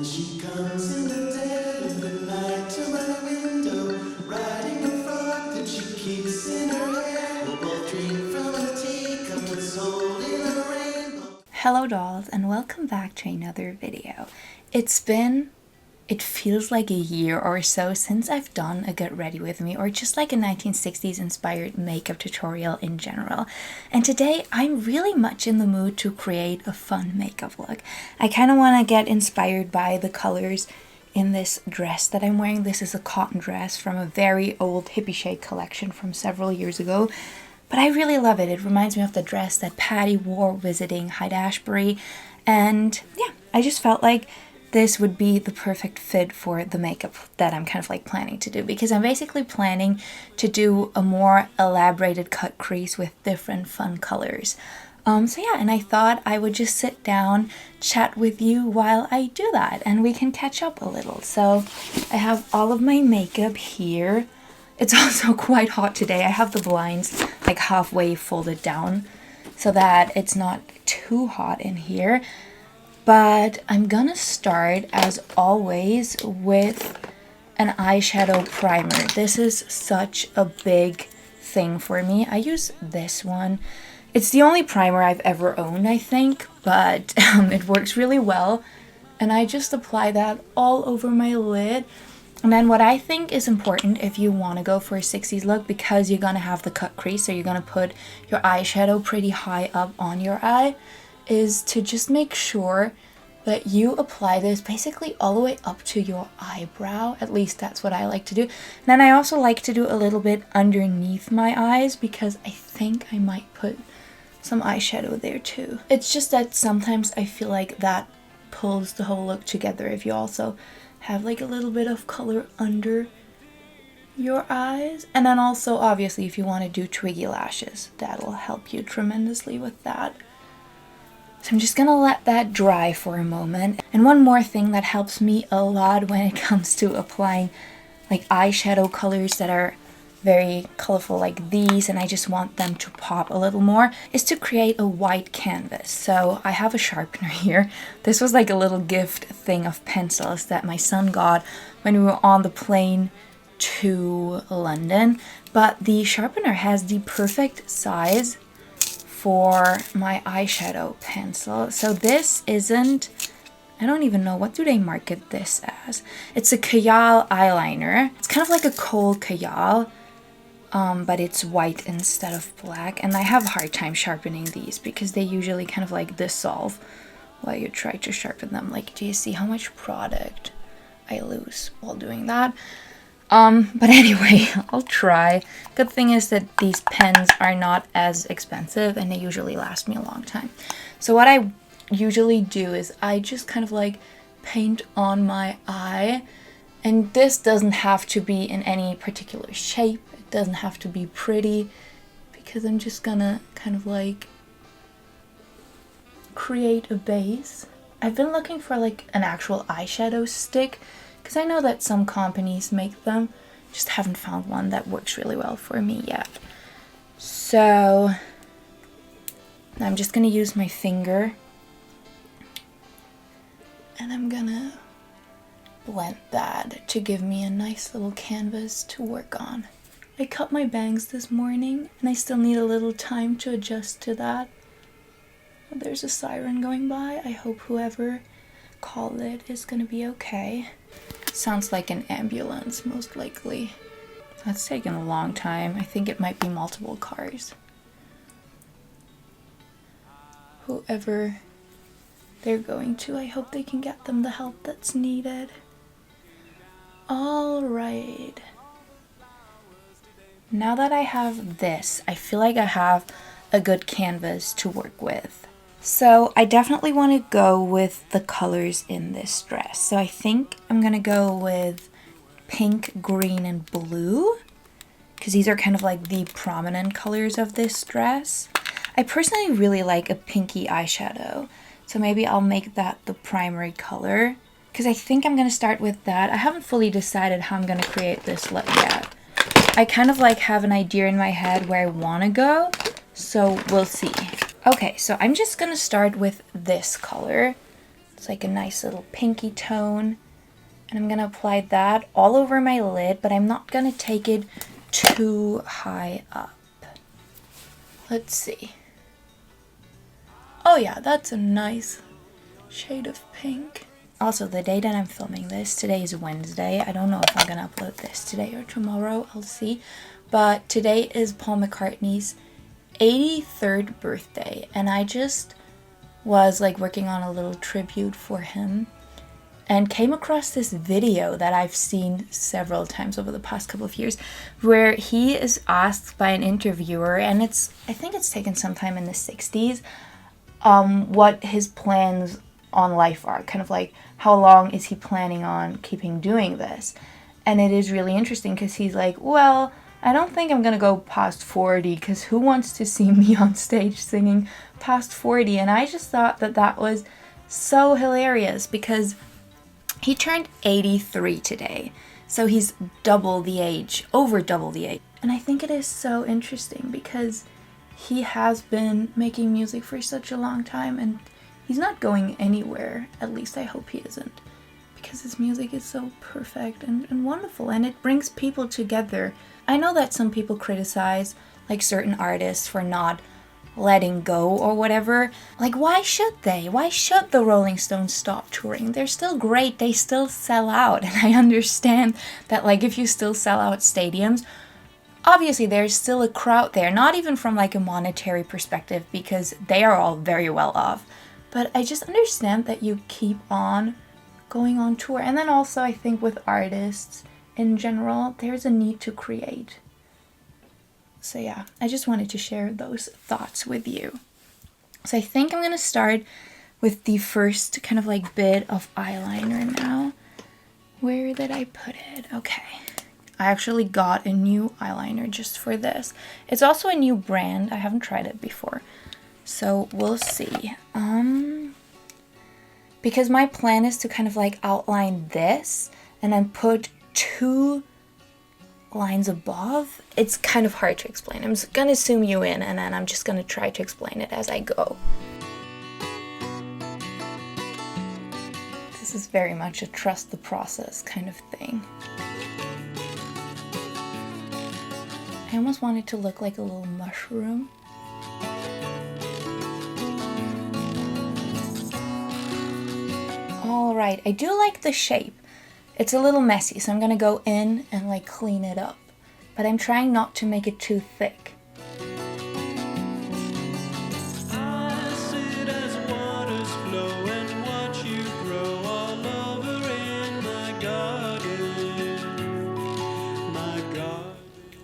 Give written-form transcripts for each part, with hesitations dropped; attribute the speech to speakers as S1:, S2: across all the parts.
S1: she comes in the dead of the night to my window, riding a frog that she keeps in her hair. We'll both drink from a teacup that's holding a rainbow.
S2: Hello dolls, and welcome back to another video. It feels like a year or so since I've done a get ready with me, or just like a 1960s inspired makeup tutorial in general. And today I'm really much in the mood to create a fun makeup look. I kind of want to get inspired by the colors in this dress that I'm wearing. This is a cotton dress from a very old hippie shade collection from several years ago. But I really love it. It reminds me of the dress that Patty wore visiting Hyde-Ashbury. And yeah, I just felt like this would be the perfect fit for the makeup that I'm kind of like planning to do, because I'm basically planning to do a more elaborated cut crease with different fun colors. So yeah, and I thought I would just sit down, chat with you while I do that, and we can catch up a little. So I have all of my makeup here. It's also quite hot today. I have the blinds like halfway folded down so that it's not too hot in here. But I'm gonna start, as always, with an eyeshadow primer. This is such a big thing for me. I use this one. It's the only primer I've ever owned, I think, but it works really well. And I just apply that all over my lid. And then what I think is important if you want to go for a 60s look, because you're going to have the cut crease, so you're going to put your eyeshadow pretty high up on your eye, is to just make sure that you apply this basically all the way up to your eyebrow. At least that's what I like to do. And then I also like to do a little bit underneath my eyes, because I think I might put some eyeshadow there too. It's just that sometimes I feel like that pulls the whole look together if you also have like a little bit of color under your eyes. And then also, obviously, if you want to do twiggy lashes, that'll help you tremendously with that. So I'm just gonna let that dry for a moment. And one more thing that helps me a lot when it comes to applying like eyeshadow colors that are very colorful like these, and I just want them to pop a little more, is to create a white canvas. So I have a sharpener here. This was like a little gift thing of pencils that my son got when we were on the plane to London. But the sharpener has the perfect size for my eyeshadow pencil. So this isn't, I don't even know, what do they market this as? It's a Kajal eyeliner. It's kind of like a kohl Kajal, but it's white instead of black. And I have a hard time sharpening these because they usually kind of like dissolve while you try to sharpen them. Like, do you see how much product I lose while doing that? But anyway, I'll try. Good thing is that these pens are not as expensive and they usually last me a long time. So what I usually do is I just kind of like paint on my eye, and this doesn't have to be in any particular shape. It doesn't have to be pretty, because I'm just gonna kind of like create a base. I've been looking for like an actual eyeshadow stick, because I know that some companies make them, just haven't found one that works really well for me yet. So I'm just gonna use my finger, and I'm gonna blend that to give me a nice little canvas to work on. I cut my bangs this morning, and I still need a little time to adjust to that. There's a siren going by. I hope whoever called it is gonna be okay. Sounds like an ambulance, most likely. That's taken a long time. I think it might be multiple cars. Whoever they're going to, I hope they can get them the help that's needed. All right. Now that I have this, I feel like I have a good canvas to work with. So I definitely want to go with the colors in this dress. So I think I'm going to go with pink, green, and blue, because these are kind of like the prominent colors of this dress. I personally really like a pinky eyeshadow, so maybe I'll make that the primary color, because I think I'm going to start with that. I haven't fully decided how I'm going to create this look yet. I kind of like have an idea in my head where I want to go, so we'll see. Okay, so I'm just gonna start with this color. It's like a nice little pinky tone. And I'm going to apply that all over my lid, but I'm not going to take it too high up. Let's see. Oh yeah, that's a nice shade of pink. Also, the day that I'm filming this, today is Wednesday. I don't know if I'm going to upload this today or tomorrow. I'll see. But today is Paul McCartney's 83rd birthday. And I just was like working on a little tribute for him. And came across this video that I've seen several times over the past couple of years where he is asked by an interviewer, and I think it's taken sometime in the 60s, what his plans on life are. Kind of like, how long is he planning on keeping doing this? And it is really interesting because he's like, well, I don't think I'm going to go past 40 because who wants to see me on stage singing past 40? And I just thought that that was so hilarious because he turned 83 today, so he's double the age, over double the age. And I think it is so interesting because he has been making music for such a long time and he's not going anywhere, at least I hope he isn't, because his music is so perfect and wonderful and it brings people together. I know that some people criticize like certain artists for not letting go or whatever. Like, why should they? Why should the Rolling Stones stop touring? They're still great. They still sell out. And I understand that, like, if you still sell out stadiums, obviously there's still a crowd there, not even from like a monetary perspective because they are all very well off. But I just understand that you keep on going on tour. And then also I think with artists in general, there's a need to create. So yeah, I just wanted to share those thoughts with you. So I think I'm going to start with the first kind of like bit of eyeliner now. Where did I put it? Okay. I actually got a new eyeliner just for this. It's also a new brand. I haven't tried it before. So we'll see. Because my plan is to kind of like outline this and then put two lines above. It's kind of hard to explain. I'm just gonna zoom you in and then I'm just gonna try to explain it as I go. This is very much a trust the process kind of thing. I almost want it to look like a little mushroom. Alright, I do like the shape. It's a little messy, so I'm gonna go in and like clean it up. But I'm trying not to make it too thick.
S1: I sit as waters flow and watch you grow all over in my garden. My garden.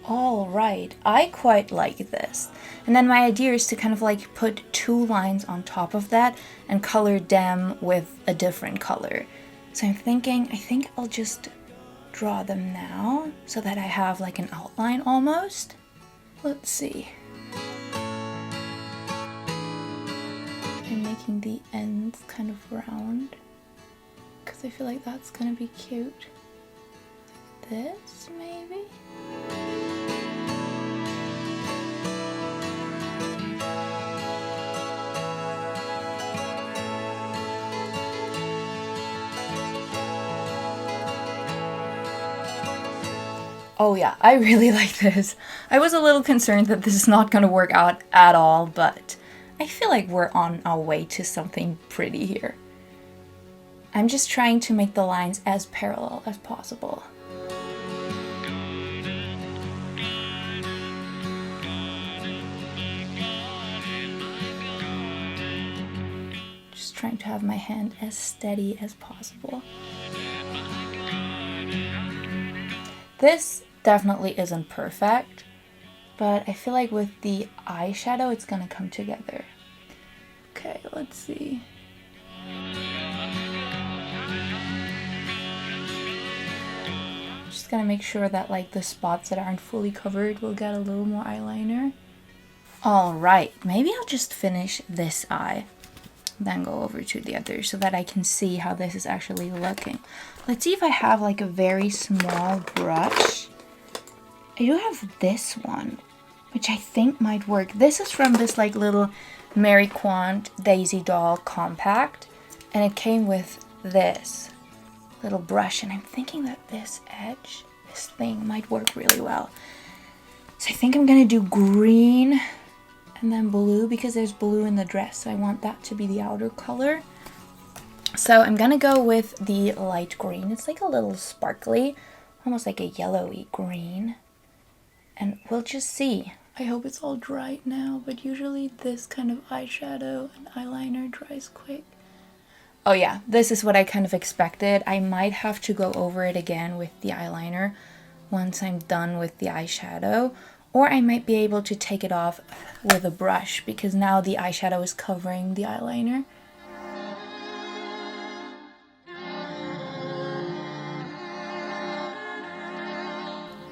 S2: Alright, I quite like this. And then my idea is to kind of like put two lines on top of that and color them with a different color. So I'm thinking, I think I'll just draw them now so that I have like an outline almost. Let's see. I'm making the ends kind of round because I feel like that's gonna be cute. Like this, maybe? Oh yeah, I really like this. I was a little concerned that this is not going to work out at all, but I feel like we're on our way to something pretty here. I'm just trying to make the lines as parallel as possible. Just trying to have my hand as steady as possible. This definitely isn't perfect, but I feel like with the eyeshadow it's gonna come together. Okay, let's see. Just gonna make sure that like the spots that aren't fully covered will get a little more eyeliner. Alright, maybe I'll just finish this eye, then go over to the other so that I can see how this is actually looking. Let's see if I have like a very small brush. I do have this one, which I think might work. This is from this like little Mary Quant Daisy Doll compact. And it came with this little brush, and I'm thinking that this edge, this thing might work really well. So I think I'm gonna do green and then blue because there's blue in the dress, so I want that to be the outer color. So I'm gonna go with the light green. It's like a little sparkly, almost like a yellowy green. And we'll just see. I hope it's all dried now, but usually this kind of eyeshadow and eyeliner dries quick. Oh yeah, this is what I kind of expected. I might have to go over it again with the eyeliner once I'm done with the eyeshadow, or I might be able to take it off with a brush because now the eyeshadow is covering the eyeliner.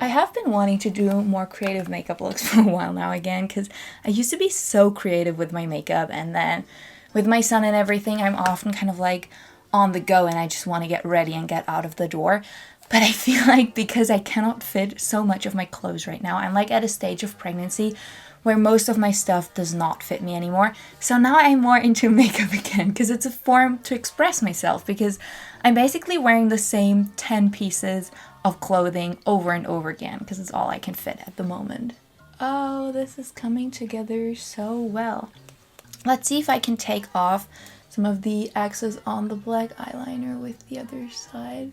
S2: I have been wanting to do more creative makeup looks for a while now again, because I used to be so creative with my makeup, and then with my son and everything, I'm often kind of like on the go and I just want to get ready and get out of the door. But I feel like because I cannot fit so much of my clothes right now, I'm like at a stage of pregnancy where most of my stuff does not fit me anymore. So now I'm more into makeup again because it's a form to express myself, because I'm basically wearing the same 10 pieces of clothing over and over again because it's all I can fit at the moment. Oh, this is coming together so well. Let's see if I can take off some of the excess on the black eyeliner with the other side.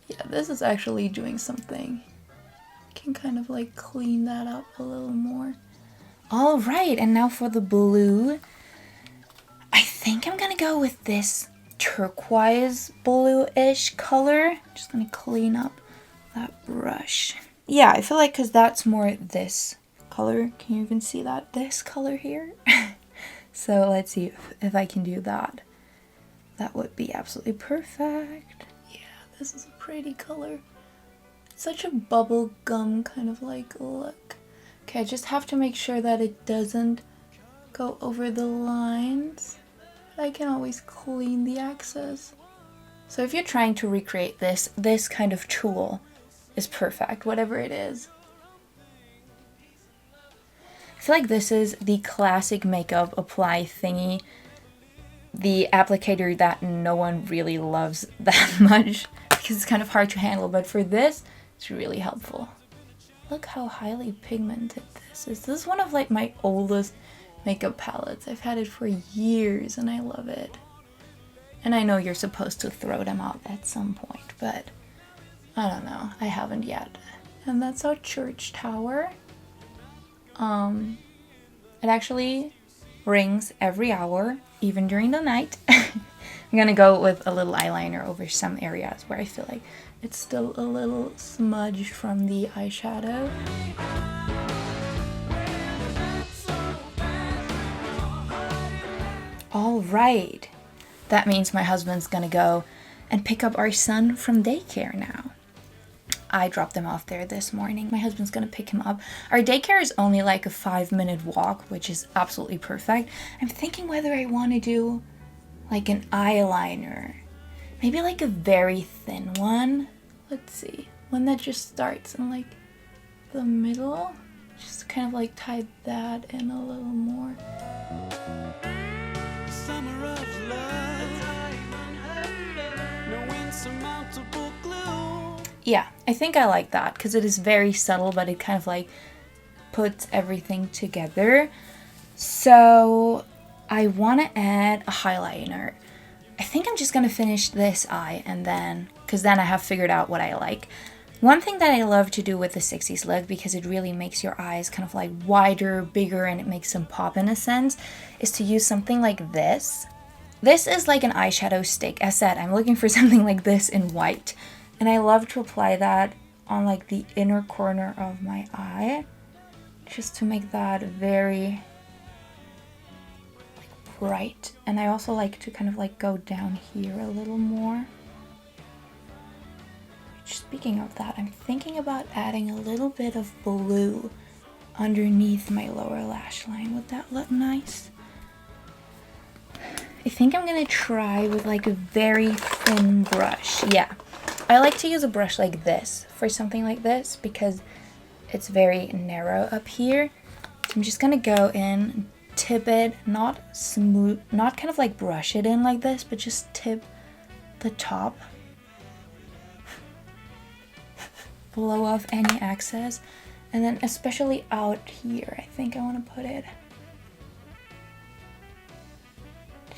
S2: Yeah, this is actually doing something. I can kind of like clean that up a little more. All right, and now for the blue. I think I'm gonna go with this turquoise blue-ish color. Just gonna clean up that brush. Yeah, I feel like because that's more this color. Can you even see that? This color here. So let's see if I can do that. That would be absolutely perfect. Yeah, this is a pretty color. It's such a bubble gum kind of like look. Okay, I just have to make sure that it doesn't go over the lines. I can always clean the excess. So if you're trying to recreate this kind of tool is perfect, whatever it is. I feel like this is the classic makeup apply thingy, the applicator that no one really loves that much because it's kind of hard to handle, but for this, it's really helpful. Look how highly pigmented this is. This is one of like my oldest makeup palettes. I've had it for years and I love it. And I know you're supposed to throw them out at some point, but I don't know. I haven't yet. And that's our church tower. It actually rings every hour, even during the night. I'm gonna go with a little eyeliner over some areas where I feel like it's still a little smudged from the eyeshadow. All right. That means my husband's gonna go and pick up our son from daycare now. I dropped him off there this morning. My husband's gonna pick him up. Our daycare is only like a 5-minute walk, which is absolutely perfect. I'm thinking whether I want to do like an eyeliner. Maybe like a very thin one. Let's see. One that just starts in like the middle. Just kind of like tie that in a little more.
S1: Summer of love, no insurmountable glue.
S2: Yeah, I think I like that because it is very subtle, but it kind of like puts everything together. So I want to add a highlighter. I think I'm just going to finish this eye and then, because then I have figured out what I like. One thing that I love to do with the 60s look, because it really makes your eyes kind of like wider, bigger, and it makes them pop in a sense, is to use something like this. This is like an eyeshadow stick. As said, I'm looking for something like this in white. And I love to apply that on like the inner corner of my eye, just to make that very like bright. And I also like to kind of like go down here a little more. Speaking of that, I'm thinking about adding a little bit of blue underneath my lower lash line. Would that look nice? I think I'm gonna try with like a very thin brush. Yeah, I like to use a brush like this for something like this because it's very narrow up here. So I'm just gonna go in, tip it, not smooth, not kind of like brush it in like this, but just tip the top, blow off any excess, and then especially out here, I think I want to put it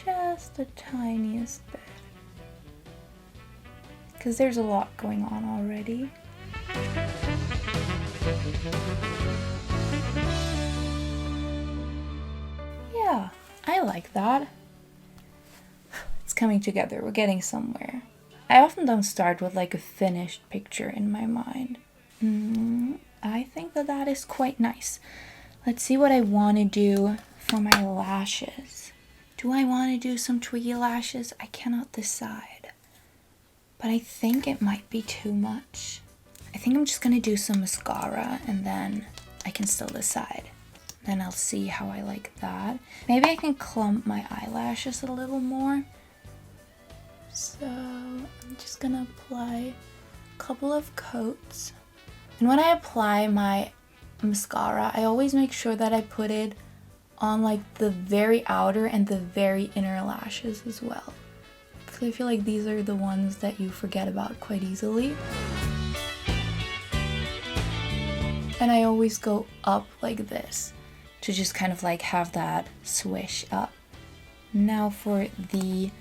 S2: just the tiniest bit, because there's a lot going on already. Yeah, I like that. It's coming together, we're getting somewhere. I often don't start with like a finished picture in my mind. I think that that is quite nice. Let's see what I want to do for my lashes. Do I want to do some twiggy lashes? I cannot decide. But I think it might be too much. I think I'm just going to do some mascara and then I can still decide. Then I'll see how I like that. Maybe I can clump my eyelashes a little more. So I'm just gonna apply a couple of coats. And when I apply my mascara, I always make sure that I put it on like the very outer and the very inner lashes as well. Because I feel like these are the ones that you forget about quite easily. And I always go up like this to just kind of like have that swish up. Now for the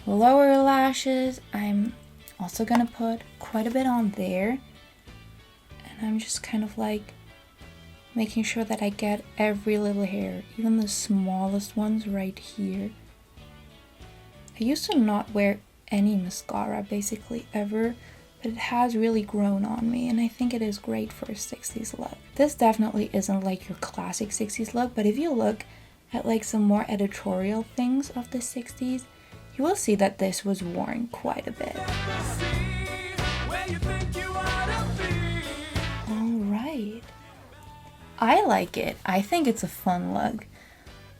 S2: lower lashes, I'm also gonna put quite a bit on there. And I'm just kind of like making sure that I get every little hair, even the smallest ones right here. I used to not wear any mascara basically ever, but it has really grown on me and I think it is great for a 60s look. This definitely isn't like your classic 60s look, but if you look at like some more editorial things of the 60s, you will see that this was worn quite a bit. Alright. I like it. I think it's a fun look.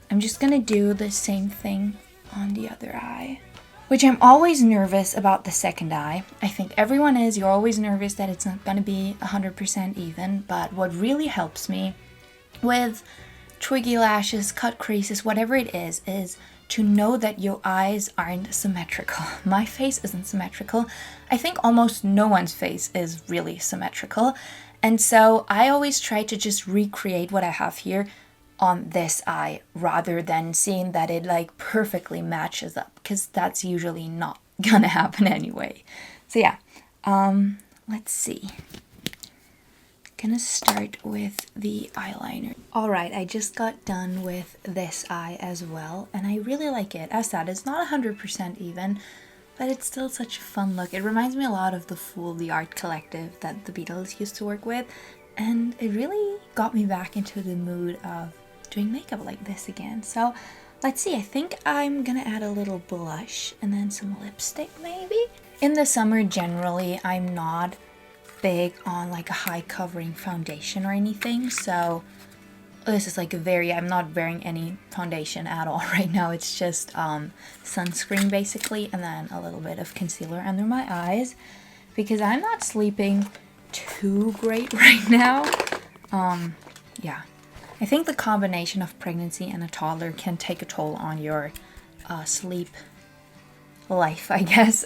S2: I'm just gonna do the same thing on the other eye. Which I'm always nervous about the second eye. I think everyone is. You're always nervous that it's not gonna be 100% even. But what really helps me with twiggy lashes, cut creases, whatever it is to know that your eyes aren't symmetrical. My face isn't symmetrical. I think almost no one's face is really symmetrical. And so I always try to just recreate what I have here on this eye rather than seeing that it like perfectly matches up, because that's usually not gonna happen anyway. So yeah, let's see. Gonna start with the eyeliner. Alright, I just got done with this eye as well, and I really like it. As said, it's not 100% even, but it's still such a fun look. It reminds me a lot of the Fool, the art collective that the Beatles used to work with, and it really got me back into the mood of doing makeup like this again. So let's see, I think I'm gonna add a little blush and then some lipstick maybe. In the summer generally I'm not big on like a high covering foundation or anything, so this is like I'm not wearing any foundation at all right now. It's just sunscreen basically, and then a little bit of concealer under my eyes because I'm not sleeping too great right now. Yeah, I think the combination of pregnancy and a toddler can take a toll on your sleep life, I guess.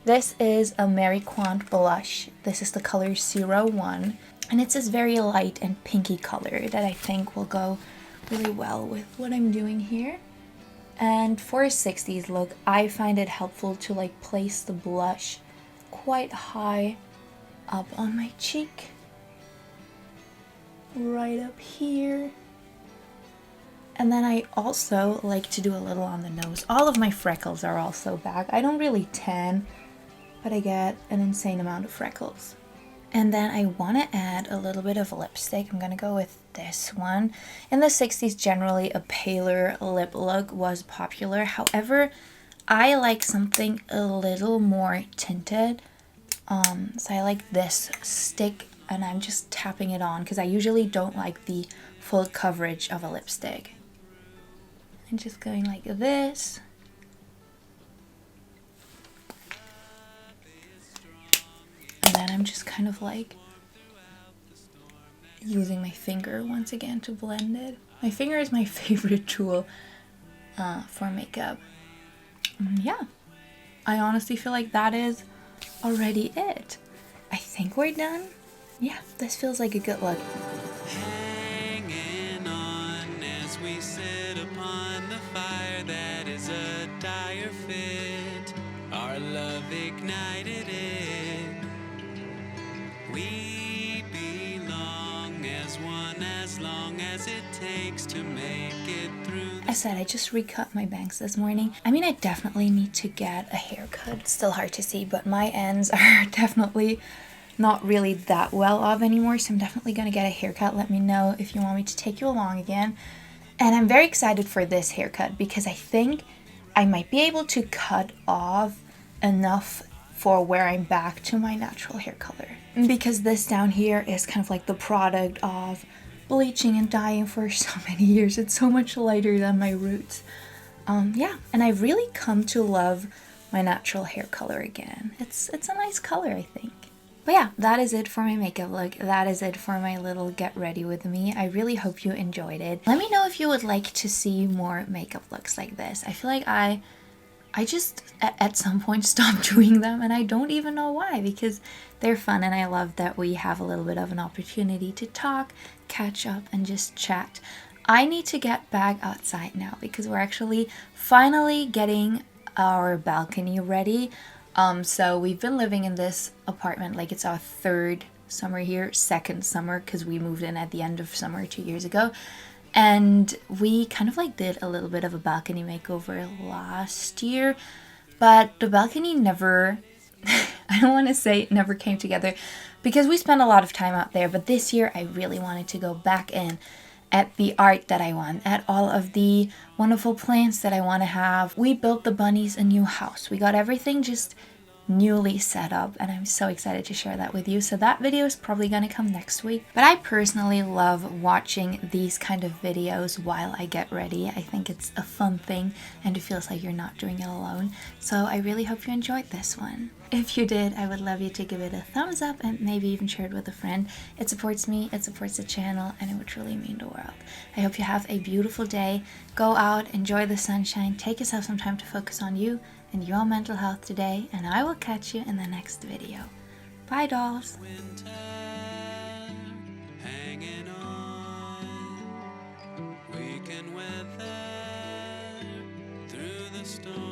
S2: This is a Mary Quant blush. This is the color 01, and it's this very light and pinky color that I think will go really well with what I'm doing here. And for a 60s look, I find it helpful to like place the blush quite high up on my cheek, right up here. And then I also like to do a little on the nose. All of my freckles are also back. I don't really tan, but I get an insane amount of freckles. And then I want to add a little bit of lipstick. I'm gonna go with this one. In the 60s, generally a paler lip look was popular. However, I like something a little more tinted. So I like this stick, and I'm just tapping it on because I usually don't like the full coverage of a lipstick. And just going like this. And then I'm just kind of like using my finger once again to blend it. My finger is my favorite tool for makeup. Yeah, I honestly feel like that is already it. I think we're done. Yeah, this feels like a good look.
S1: Hanging on as we sit upon the fire that is a dire fit. Our love ignited it. We belong as one as long as it takes to make it through.
S2: I said I just recut my bangs this morning. I mean, I definitely need to get a haircut. It's still hard to see, but my ends are definitely not really that well off anymore, so I'm definitely gonna get a haircut. Let me know if you want me to take you along again. And I'm very excited for this haircut because I think I might be able to cut off enough for where I'm back to my natural hair color. Because this down here is kind of like the product of bleaching and dyeing for so many years. It's so much lighter than my roots. Yeah, and I've really come to love my natural hair color again. It's a nice color, I think. But yeah, that is it for my makeup look. That is it for my little get ready with me. I really hope you enjoyed it. Let me know if you would like to see more makeup looks like this. I feel like I just at some point stopped doing them, and I don't even know why, because they're fun and I love that we have a little bit of an opportunity to talk, catch up, and just chat. I need to get back outside now because we're actually finally getting our balcony ready. So we've been living in this apartment, like it's our third summer here, second summer, because we moved in at the end of summer 2 years ago. And we kind of like did a little bit of a balcony makeover last year, but the balcony never, I don't want to say it never came together because we spent a lot of time out there, but this year I really wanted to go back in at the art that I want, at all of the wonderful plants that I want to have. We built the bunnies a new house. We got everything just newly set up, and I'm so excited to share that with you. So that video is probably going to come next week. But I personally love watching these kind of videos while I get ready. I think it's a fun thing and it feels like you're not doing it alone. So I really hope you enjoyed this one. If you did, I would love you to give it a thumbs up and maybe even share it with a friend. It supports me, it supports the channel, and it would truly mean the world. I hope you have a beautiful day. Go out, enjoy the sunshine, take yourself some time to focus on you and your mental health today, and I will catch you in the next video. Bye, dolls.
S1: Winter hanging on, we can weather through the storm.